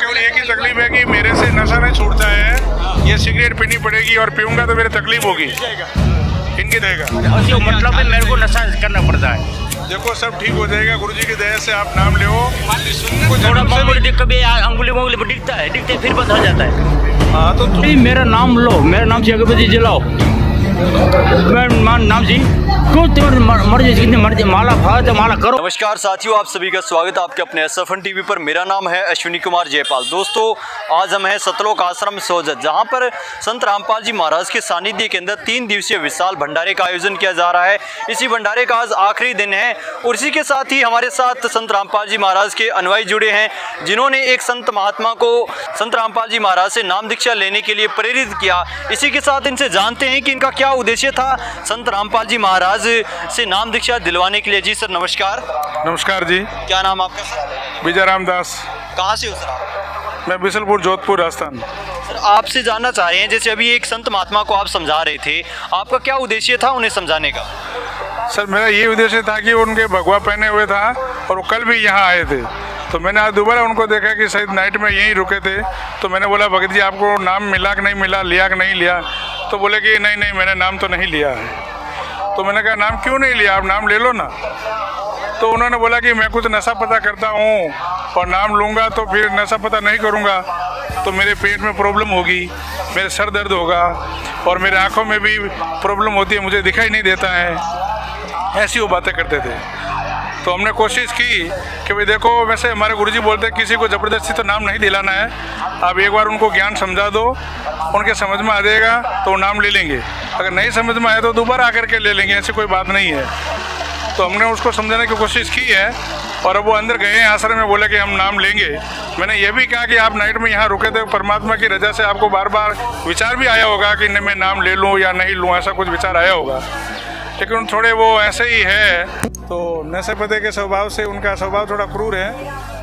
केवल एक ही तकलीफ है कि मेरे से नशा नहीं छूटता है। ये सिगरेट पीनी पड़ेगी और पीऊंगा तो मेरी तकलीफ होगी, इनकी देगा। मतलब है मेरे को नशा करना पड़ता है। देखो सब ठीक हो जाएगा, गुरुजी की दया से आप नाम लो। थोड़ा कभी अंगुली वंगुली पर दिखते फिर बंद हो जाता है। हाँ तो मेरा नाम लो, मेरा नाम से अगरबत्ती जलाओ, मेरा नाम जी क्यों मर्जी जितनी मर्जी माला खाओ तो माला करो। नमस्कार साथियों, आप सभी का स्वागत है आपके अपने SFN टीवी पर। मेरा नाम है अश्विनी कुमार जयपाल। दोस्तों आज हम हैं सतलोक आश्रम सोजत, जहां पर संत रामपाल जी महाराज के सानिध्य के अंदर 3 दिवसीय विशाल भंडारे का आयोजन किया जा रहा है। इसी भंडारे का आज आखिरी दिन है और इसी के साथ ही हमारे साथ संत रामपाल जी महाराज के अनुयायी जुड़े हैं, जिन्होंने एक संत महात्मा को संत रामपाल जी महाराज से नाम दीक्षा लेने के लिए प्रेरित किया। इसी के साथ इनसे जानते हैं कि इनका क्या उद्देश्य था संत रामपाल जी महाराज से नाम दीक्षा दिलवाने के लिए। जी सर नमस्कार। नमस्कार जी। क्या नाम आपका सर? विजय रामदास। कहाँ से हो सर आप? मैं बिसलपुर जोधपुर राजस्थान। सर आपसे जानना चाह रहे हैं, जैसे अभी एक संत महात्मा को आप समझा रहे थे, आपका क्या उद्देश्य था उन्हें समझाने का? सर मेरा ये उद्देश्य था कि उनके भगवा पहने हुए था और वो कल भी यहाँ आए थे, तो मैंने आज दोबारा उनको देखा कि शायद नाइट में यहीं रुके थे। तो मैंने बोला भगत जी आपको नाम मिला कि नहीं मिला, लिया कि नहीं लिया? तो बोले कि नहीं मैंने नाम तो नहीं लिया है। तो मैंने कहा नाम क्यों नहीं लिया, आप नाम ले लो ना। तो उन्होंने बोला कि मैं कुछ नशा पता करता हूँ और नाम लूँगा तो फिर नशा पता नहीं करूँगा तो मेरे पेट में प्रॉब्लम होगी, मेरे सर दर्द होगा और मेरे आँखों में भी प्रॉब्लम होती है, मुझे दिखाई नहीं देता है। ऐसी वो बातें करते थे। तो हमने कोशिश की कि भाई देखो, वैसे हमारे गुरुजी बोलते हैं किसी को ज़बरदस्ती तो नाम नहीं दिलाना है, आप एक बार उनको ज्ञान समझा दो, उनके समझ में आ जाएगा तो नाम ले लेंगे, अगर नहीं समझ में आए तो दोबारा आकर के ले लेंगे, ऐसी कोई बात नहीं है। तो हमने उसको समझाने की कोशिश की है और अब वो अंदर गए हैं आश्रम में, बोले कि हम नाम लेंगे। मैंने ये भी कहा कि आप नाइट में यहाँ रुके थे, परमात्मा की रजा से आपको बार बार विचार भी आया होगा कि मैं नाम ले लूँ या नहीं लूँ, ऐसा कुछ विचार आया होगा, लेकिन थोड़े वो ऐसे ही है। तो नशे पते के स्वभाव से उनका स्वभाव थोड़ा क्रूर है,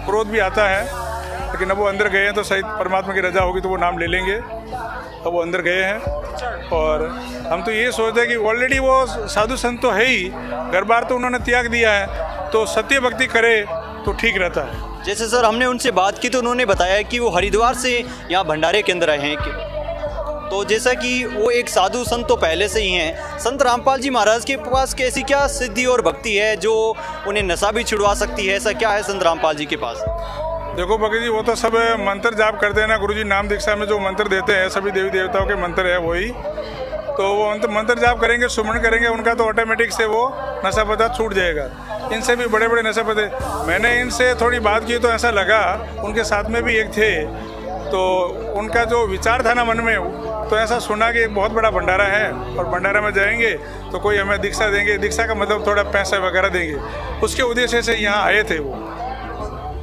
क्रोध भी आता है, लेकिन अब वो अंदर गए हैं तो शायद परमात्मा की रजा होगी तो वो नाम ले लेंगे। अब वो अंदर गए हैं और हम तो ये सोचते हैं कि ऑलरेडी वो साधु संत तो है ही, घर बार तो उन्होंने त्याग दिया है, तो सत्य भक्ति करे तो ठीक रहता है। जैसे सर हमने उनसे बात की तो उन्होंने बताया कि वो हरिद्वार से यहाँ भंडारे के अंदर आए हैं कि तो जैसा कि वो एक साधु संत तो पहले से ही हैं, संत रामपाल जी महाराज के पास कैसी क्या सिद्धि और भक्ति है जो उन्हें नशा भी छुड़वा सकती है? ऐसा क्या है संत रामपाल जी के पास? देखो भगत जी, वो तो सब मंत्र जाप करते हैं ना, गुरुजी नाम दीक्षा में जो मंत्र देते हैं सभी देवी देवताओं के मंत्र है वही, तो वो मंत्र जाप करेंगे, सुमन करेंगे, उनका तो ऑटोमेटिक से वो नशा पता छूट जाएगा। इनसे भी बड़े बड़े नशा पते, मैंने इनसे थोड़ी बात की तो ऐसा लगा, उनके साथ में भी एक थे, तो उनका जो विचार था ना मन में, तो ऐसा सुना कि एक बहुत बड़ा भंडारा है और भंडारा में जाएंगे तो कोई हमें दीक्षा देंगे, दीक्षा का मतलब थोड़ा पैसा वगैरह देंगे, उसके उद्देश्य से यहाँ आए थे वो।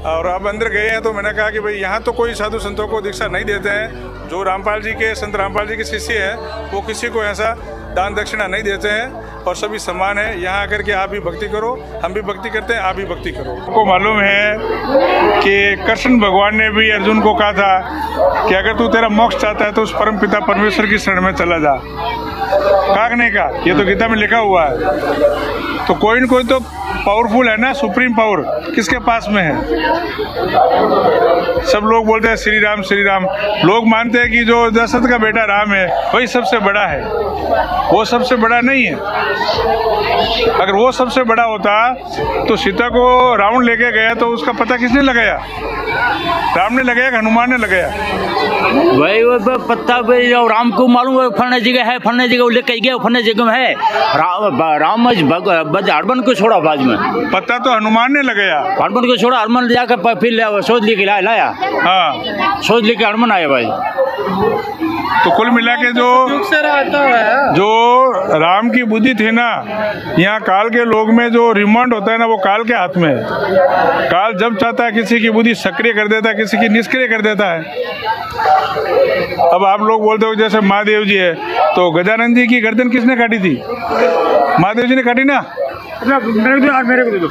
और अब अंदर गए हैं तो मैंने कहा कि भाई यहाँ तो कोई साधु संतों को दीक्षा नहीं देते हैं, जो रामपाल जी के संत रामपाल जी के शिष्य हैं वो किसी को ऐसा दान दक्षिणा नहीं देते हैं और सभी समान है। यहाँ आकर के आप भी भक्ति करो, हम भी भक्ति करते हैं, आप भी भक्ति करो। आपको मालूम है कि कृष्ण भगवान ने भी अर्जुन को कहा था कि अगर तू तेरा मोक्ष चाहता है तो उस परम पिता परमेश्वर की शरण में चला जा। कागने का ये तो गीता में लिखा हुआ है। तो कोई न कोई तो पावरफुल है ना, सुप्रीम पावर किसके पास में है? सब लोग बोलते हैं श्री राम श्री राम, लोग मानते हैं कि जो दशरथ का बेटा राम है वही सबसे बड़ा है, वो सबसे बड़ा नहीं है। अगर वो सबसे बड़ा होता तो सीता को रावण लेके गया तो उसका पता किसने लगाया? राम ने लगाया, हनुमान ने लगाया? वही वो पत्ता राम को मालूम है फलने जगह है, फलने जगह लेके गया, फलने जगह में है। राम हनुमान को छोड़ा बाद में, पता तो हनुमान ने लगाया, हनुमान को छोड़ा, हनुमान जाकर फिर सोच लेके लाया। हाँ सोच लेके हनुमान आया भाई। तो कुल मिला के जो राम की बुद्धि थी ना, यहाँ काल के लोग में जो रिमांड होता है ना वो काल के हाथ में है। काल जब चाहता है किसी की बुद्धि सक्रिय कर देता है, किसी की निष्क्रिय कर देता है। अब आप लोग बोलते हो जैसे महादेव जी है, तो गजानन जी की गर्दन किसने काटी थी? महादेव जी ने काटी ना? मेरे को दे दो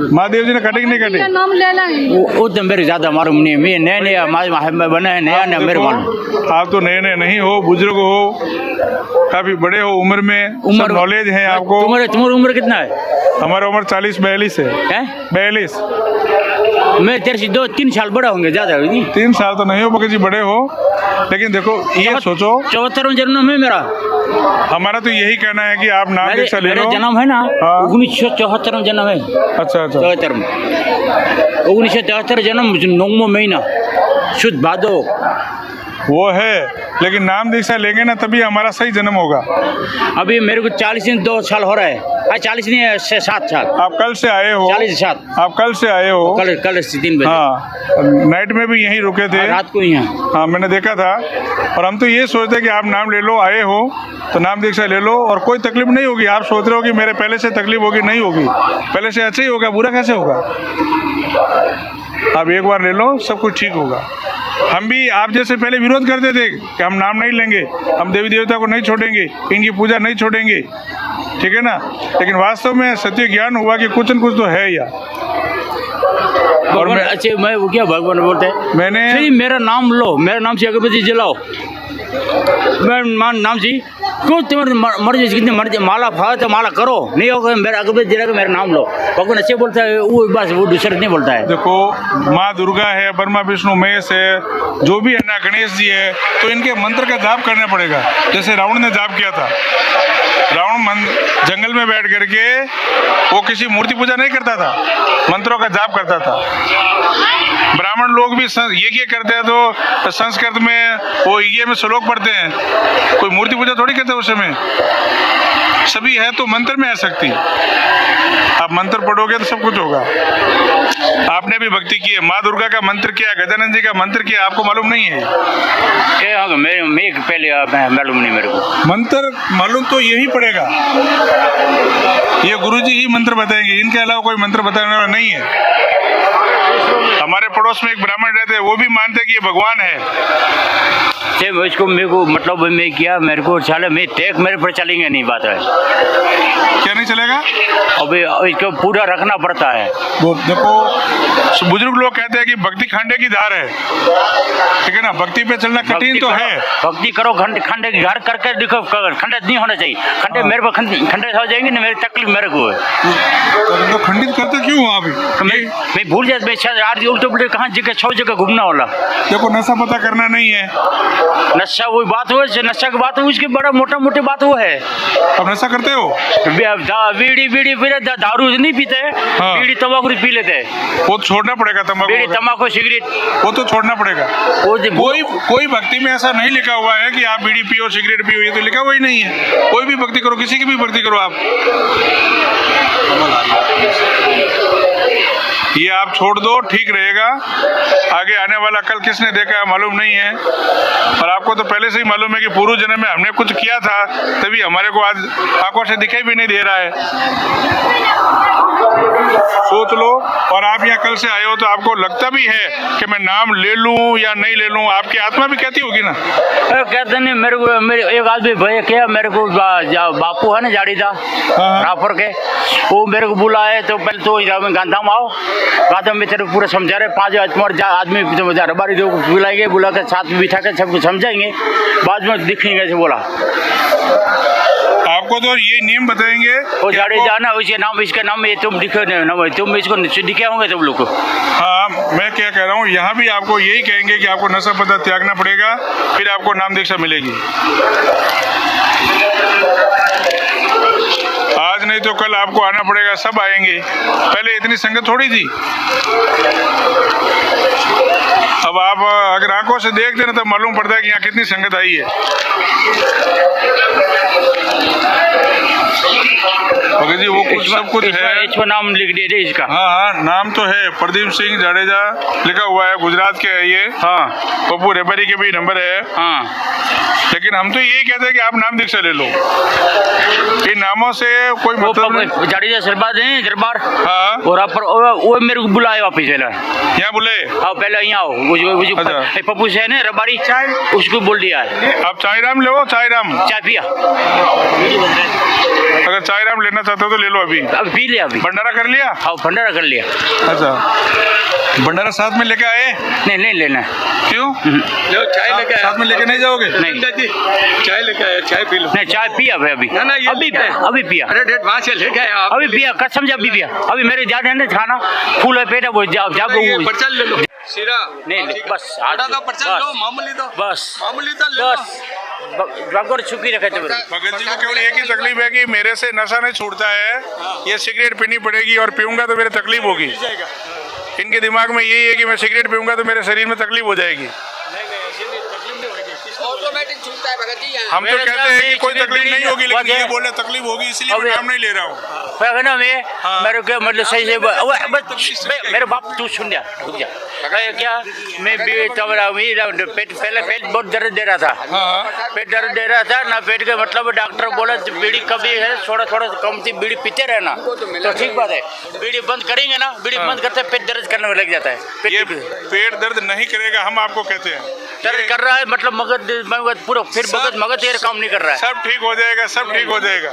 महादेव जी ने काटी नहीं काटी? नाम लेना वो तो मेरे ज्यादा मालूम नहीं, मैं नया नया बना है, नया नया मेरे मालूम। आप तो नए नए नहीं हो, बुजुर्ग हो, काफी बड़े हो उम्र में, उम्र नॉलेज है आपको। तुम्हारी उम्र कितना है? हमारा उम्र 40-42 है। 42। मैं तेरे से 2-3 साल बड़ा होंगे, ज्यादा नहीं। 3 साल तो नहीं हो भगत जी, बड़े हो, लेकिन देखो ये सोचो 74वां जन्म है मेरा। हमारा तो यही कहना है कि आप नाम दीक्षा ले मेरा लो। जन्म है ना 1974 जन्म है। अच्छा अच्छा 74 में 1973 जन्म 9वां महीना शुद्ध भादो। वो है, लेकिन नाम दीक्षा लेंगे ना तभी हमारा सही जन्म होगा। अभी मेरे को 42 साल हो रहा है। 40 नहीं है, 7 साल। आप कल से आए हो? 47। आप कल से आए हो? कल से 3 बजे। हाँ, नाइट में भी यहीं रुके थे। रात को ही है। हाँ, मैंने देखा था। और हम तो ये सोचते कि आप नाम ले लो, आए हो तो नाम दीक्षा ले लो और कोई तकलीफ नहीं होगी। आप सोच रहे हो कि मेरे पहले से तकलीफ होगी, नहीं होगी, पहले से अच्छा ही होगा, बुरा कैसे होगा। आप एक बार ले लो, सब कुछ ठीक होगा। हम भी आप जैसे पहले विरोध करते थे कि हम नाम नहीं लेंगे, हम देवी देवता को नहीं छोड़ेंगे, इनकी पूजा नहीं छोड़ेंगे, ठीक है ना। लेकिन वास्तव में सत्य ज्ञान हुआ कि कुछ न कुछ तो है यार। और मैं वो क्या भगवान बोलते हैं, मैंने मेरा नाम लो, मेरे नाम से अगरबत्ती जलाओ, मेरे नाम से क्यों तुम्हारी मर्जी, कितनी मर्जी माला फाओ तो माला करो, नहीं होगा मेरा अगरबत्ती जला के मेरा नाम लो। भगवान अच्छे बोलता है, वो बस वो दूसरा नहीं बोलता है। देखो माँ दुर्गा है, ब्रह्मा विष्णु महेश है, जो भी है ना, गणेश जी है, तो इनके मंत्र का जाप करना पड़ेगा। जैसे रावण ने जाप किया था, रावण जंगल में बैठ करके वो किसी मूर्ति पूजा नहीं करता था, मंत्रों का जाप करता था। ब्राह्मण लोग भी यज्ञ करते हैं तो संस्कृत में वो यज्ञ में श्लोक पढ़ते हैं, कोई मूर्ति पूजा थोड़ी करते उस समय। सभी है तो मंत्र में आ सकती। आप मंत्र पढ़ोगे तो सब कुछ होगा। आपने भी भक्ति की है, माँ दुर्गा का मंत्र किया, गजानन जी का मंत्र किया, आपको मालूम नहीं है? मैं पहले मालूम नहीं मेरे को। मंत्र मालूम तो यही पड़ेगा, ये गुरुजी ही मंत्र बताएंगे, इनके अलावा कोई मंत्र बताने वाला नहीं है। हमारे पड़ोस में एक ब्राह्मण रहते हैं, वो भी मानते हैं कि ये भगवान है। इसको मेरे को मतलब मैं किया, मेरे को चले, मैं टेक मेरे पर चलेंगे नहीं, बात है क्या नहीं चलेगा। अभी इसको पूरा रखना पड़ता है। वो देखो बुजुर्ग लोग कहते हैं कि भक्ति खंडे की धार है, ठीक है ना। भक्ति पे चलना कठिन तो है। भक्ति करो, खंडे की घर करके देखो, खंडित नहीं होना चाहिए। खंडे मेरे पर खंडित हो जाएंगे ना, मेरी तकलीफ मेरे को है। तो खंडित करते क्यों आप? मैं भूल जाता, मैं उल्टे पुल्टे कहाँ जगह 6 जगह घूमना वाला। देखो नशा पता करना नहीं है, नशा वही बात हो, नशा की बात हो, उसकी बड़ा मोटा मोटी बात वो है। अब नशा करते हो? बीड़ी पीते, दारू नहीं पीते, हाँ। बीड़ी तंबाकू पीते हैं, वो छोड़ना पड़ेगा। बीड़ी तंबाकू सिगरेट वो तो छोड़ना पड़ेगा। कोई भक्ति में ऐसा नहीं लिखा हुआ है कि आप बीड़ी पियो सिगरेट पियो, ये तो लिखा हुआ ही नहीं है। कोई भी भक्ति करो, किसी की भी भक्ति करो आप, ये आप छोड़ दो, ठीक रहेगा। आगे आने वाला कल किसने देखा है मालूम नहीं है, और आपको तो पहले से ही मालूम है कि पूर्व जन्म में हमने कुछ किया था, तभी हमारे को आज आंखों से दिखाई भी नहीं दे रहा है। सोच लो। और आप यहाँ कल से आए हो तो आपको लगता भी है कि मैं नाम ले लूं या नहीं ले लूं, आपकी आत्मा भी कहती होगी ना। कहते नहीं, मेरे को मेरे एक आदमी भैया क्या, मेरे को बापू है ना जाड़ीदा रापर के, वो मेरे को बुलाए तो पहले तो गांधा में आओ, गांधा में तेरे पूरा समझा रहे, 5 आदमी रबारी बुलाएंगे, बुला कर साथ में बिठा कर सबको समझाएंगे, बाद में दिखेंगे से बोला। आपको तो ये नियम बताएंगे, वो जाडेजा ना, उसके नाम, इसका नाम ये तुम दिखे ना, तुम इसको दिखे होंगे तुम लोग को। हाँ, मैं क्या कह रहा हूँ, यहाँ भी आपको यही कहेंगे कि आपको नशा पता त्यागना पड़ेगा, फिर आपको नाम दीक्षा मिलेगी। आज नहीं तो कल आपको आना पड़ेगा, सब आएंगे। पहले इतनी संगत थोड़ी थी। अब आप अगर आंखों से देखते ना तो मालूम पड़ता है कि यहाँ कितनी संगत आई है। भगत जी वो कुछ सब कुछ है, इसको नाम लिख दे इसका। हाँ, नाम तो है, प्रदीप सिंह जाडेजा लिखा हुआ है, गुजरात के है ये। हाँ, पप्पू रेपरी के भी नंबर है। हाँ, लेकिन हम तो यही कहते हैं कि आप नाम दीक्षा ले लो, इन नामों से कोई मतलब नहीं। जाडेजा दरबार हाँ, और वो मेरे को बुलाए वापिस यहाँ बुले। हाँ, पहले यहाँ आओ, अच्छा। पप्पू से है ना रबारी, उसको बोल दिया है। आप चाय राम लो, चाय राम चाय पिया। अगर चाय राम लेना चाहते हो तो ले लो अभी। अब पी लिया अभी। भंडारा कर लिया? हाँ भंडारा कर लिया। अच्छा, भंडारा साथ में लेके आए? नहीं नहीं लेना। क्यों? लो चाय लेके साथ में लेके नहीं जाओगे? नहीं जी, चाय लेके आए, चाय पी लो। नहीं चाय पिया भाई अभी। ना ये अभी अभी पिया। अरे डेट वहाँ से लेके आए आप। अभी पिया कसम से अभी पिया। अभी मेरे ज्यादा है ना खाना फूल है पेट है वो पर्चा ले लो। सीरा नहीं बस आधा तो पर्चा लो, मामूली तो बस मामूली तो ले लो। बस भगवान छुपी रखे थे मेरे। भगत जी को केवल एक ही तकलीफ है कि मेरे से नशा नहीं छूटता है, ये सिगरेट पीनी पड़ेगी और पीऊंगा तो मेरे तकलीफ होगी। इनके दिमाग में यही है कि मैं सिगरेट पीऊंगा तो मेरे शरीर में तकलीफ हो जाएगी। ऑटोमेटिक छूटता है भगत जी। हम तो कहते हैं कि कोई तकलीफ नहीं होगी, लेकिन ये बोले तकलीफ होगी, इसलिए मैं नाम नहीं ले रहा हूँ। ना मेरे को मतलब सही से मेरे बाप तू सुन जा रुक जा। क्या मैं पहले पेट बहुत दर्द दे रहा था। पेट दर्द दे रहा था ना, पेट का मतलब डॉक्टर बोला बीड़ी कभी है थोड़ा थोड़ा कम थी, बीड़ी पीते रहना तो ठीक बात है। बीड़ी बंद करेंगे ना, बीड़ी बंद करते पेट दर्द करने में लग जाता है। ये पेट दर्द नहीं करेगा, हम आपको कहते हैं दर्द कर रहा है मतलब मगज पूरा फिर मगज ये काम नहीं कर रहा है। सब ठीक हो जाएगा, सब ठीक हो जाएगा।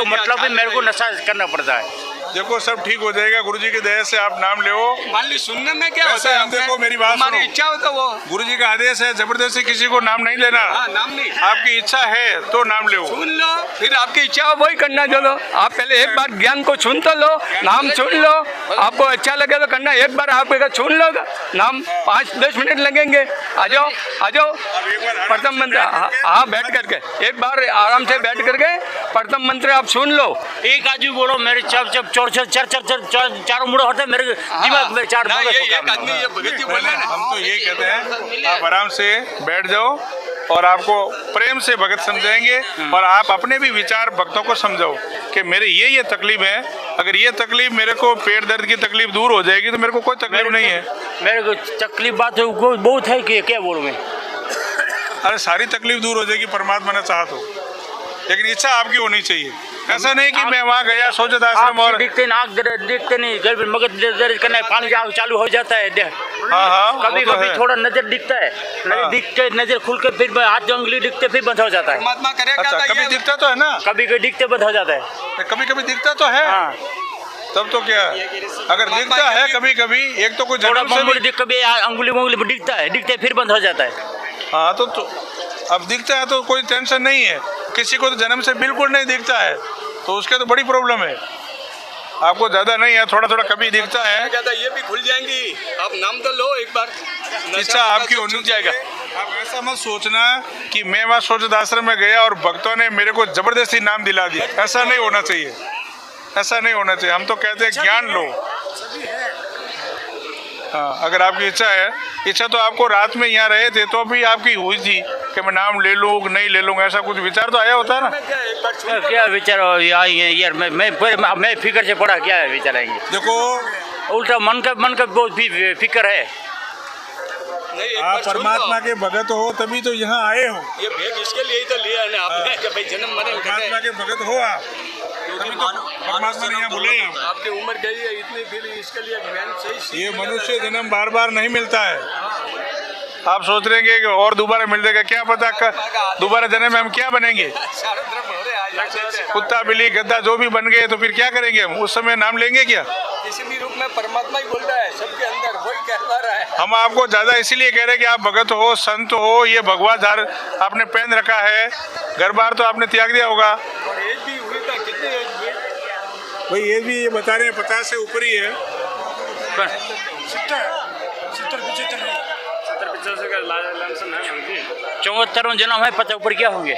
मतलब भी मेरे को नशा करना पड़ता है। देखो सब ठीक हो जाएगा, गुरुजी की दया से आप नाम ले। मान ली सुनने में क्या होता है? देखो मेरी बात हमारी सुनो, इच्छा हो तो वो गुरुजी का आदेश है, जबरदस्ती किसी को नाम नहीं लेना। नाम नहीं, आपकी इच्छा है तो नाम ले। सुन लो, फिर आपकी इच्छा हो वही करना। चलो आप पहले एक बार ज्ञान को सुन तो लो, नाम सुन लो, आपको अच्छा लगे तो करना। एक बार आप सुन लो नाम, 5-10 मिनट लगेंगे। आ जाओ आ जाओ। प्रथम मंत्र हाँ बैठ करके एक बार आराम से बैठ करके प्रथम मंत्र आप सुन लो। एक आदमी बोलो मेरे चप चप चोर चर चारों मुड़ा होता है मेरे दिमाग में। चार ना, ये आदमी ये भगत जी बोले ना, हम तो ये कहते हैं आप आराम से बैठ जाओ और आपको प्रेम से भगत समझाएंगे और आप अपने भी विचार भक्तों को समझाओ कि मेरे ये तकलीफ है। अगर ये तकलीफ मेरे को पेट दर्द की तकलीफ दूर हो जाएगी तो मेरे को कोई तकलीफ नहीं है। मेरे को तकलीफ बात बहुत है कि क्या बोलूं मैं। अरे सारी तकलीफ दूर हो जाएगी परमात्मा ने चाहा तो, लेकिन इच्छा आपकी होनी चाहिए। ऐसा नहीं कि मैं वहाँ गया सोचत आश्रम और दिखते नहीं गर्भ मगज दर्द करना है, पानी चालू हो जाता है। हाँ कभी कभी थोड़ा नजर दिखता है, दिखते नजर खुल के फिर हाथ उंगली दिखते फिर बंद हो जाता है। परमात्मा करेगा। अच्छा कभी दिखता तो है ना, कभी कभी दिखते बंद हो जाता है। कभी कभी दिखता तो है। तब तो क्या, अगर दिखता है कभी कभी, एक तो कोई जन्म से भी कभी अंगुली दिखता है, दिखते फिर बंद हो जाता है। हाँ तो अब दिखता है तो कोई टेंशन नहीं है। किसी को तो जन्म से बिल्कुल नहीं दिखता है तो उसके तो बड़ी प्रॉब्लम है। आपको ज़्यादा नहीं है, थोड़ा थोड़ा कभी दिखता है। ज़्यादा ये भी खुल जाएंगी। आप नाम तो लो एक बार, इच्छा आपकी होनी जाएगा। आप ऐसा मत सोचना कि मैं वहाँ सोचत आश्रम में गया और भक्तों ने मेरे को जबरदस्ती नाम दिला दिया। ऐसा नहीं होना चाहिए, ऐसा नहीं होना चाहिए। हम तो कहते हैं ज्ञान लो। हाँ अगर आपकी इच्छा है, इच्छा तो आपको रात में यहाँ रहे थे तो भी आपकी हुई थी कि मैं नाम ले लूँ नहीं ले लूँगा, ऐसा कुछ विचार तो आया होता है ना। क्या विचार यार मैं फिक्र से पड़ा, क्या विचार आएंगे? देखो उल्टा मन का बहुत फिक्र है। आप परमात्मा के भगत हो तभी तो यहाँ आए हो। ये भेद इसके लिए ही तो लिया है ना आपने कि भाई जन्म मरे परमात्मा के भगत हो आप, तभी तो परमात्मा ने यहाँ बुलाए आप। आपकी उम्र गई है इतनी, फिर इसके लिए ज्ञान सही। ये मनुष्य जन्म बार बार नहीं मिलता है। आप सोच रहे हैं कि और दोबारा मिल जाएगा, क्या पता दोबारा जन्म में हम क्या बनेंगे। कुत्ता बिल्ली गद्दा जो भी बन गए तो फिर क्या करेंगे हम, उस समय नाम लेंगे क्या? किसी भी रूप में परमात्मा ही बोल रहा है, सबके अंदर वही कहवा रहा है। हम आपको ज्यादा इसीलिए कह रहे हैं कि आप भगत हो, संत हो, ये भगवा धार आपने पहन रखा है, घर बार तो आपने त्याग दिया होगा। और एज भी हुई था, कितनी एज हुई भाई? ये भी ये बता रहे हैं 50 से ऊपर ही है। 74वां जन्म है, 50 ऊपर क्या होंगे?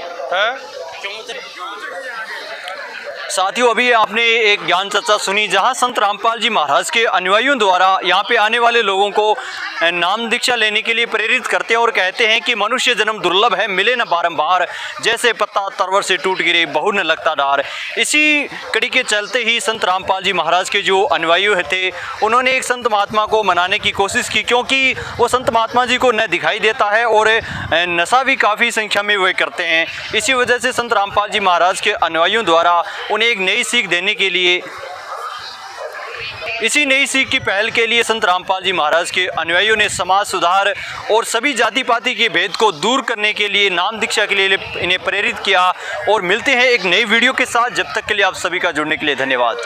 साथियों अभी आपने एक ज्ञान चर्चा सुनी जहां संत रामपाल जी महाराज के अनुयायियों द्वारा यहां पे आने वाले लोगों को नाम दीक्षा लेने के लिए प्रेरित करते हैं और कहते हैं कि मनुष्य जन्म दुर्लभ है, मिले न बारंबार, जैसे पत्ता तरवर से टूट गिरे बहु न लगता डार। इसी कड़ी के चलते ही संत रामपाल जी महाराज के जो अनुयायी थे उन्होंने एक संत महात्मा को मनाने की कोशिश की, क्योंकि वो संत महात्मा जी को न दिखाई देता है और नशा भी काफ़ी संख्या में वे करते हैं। इसी वजह से संत रामपाल जी महाराज के अनुयायियों द्वारा उन्हें एक नई सीख देने के लिए इसी नई सीख की पहल के लिए संत रामपाल जी महाराज के अनुयायियों ने समाज सुधार और सभी जाति पाति के भेद को दूर करने के लिए नाम दीक्षा के लिए इन्हें प्रेरित किया। और मिलते हैं एक नई वीडियो के साथ, जब तक के लिए आप सभी का जुड़ने के लिए धन्यवाद।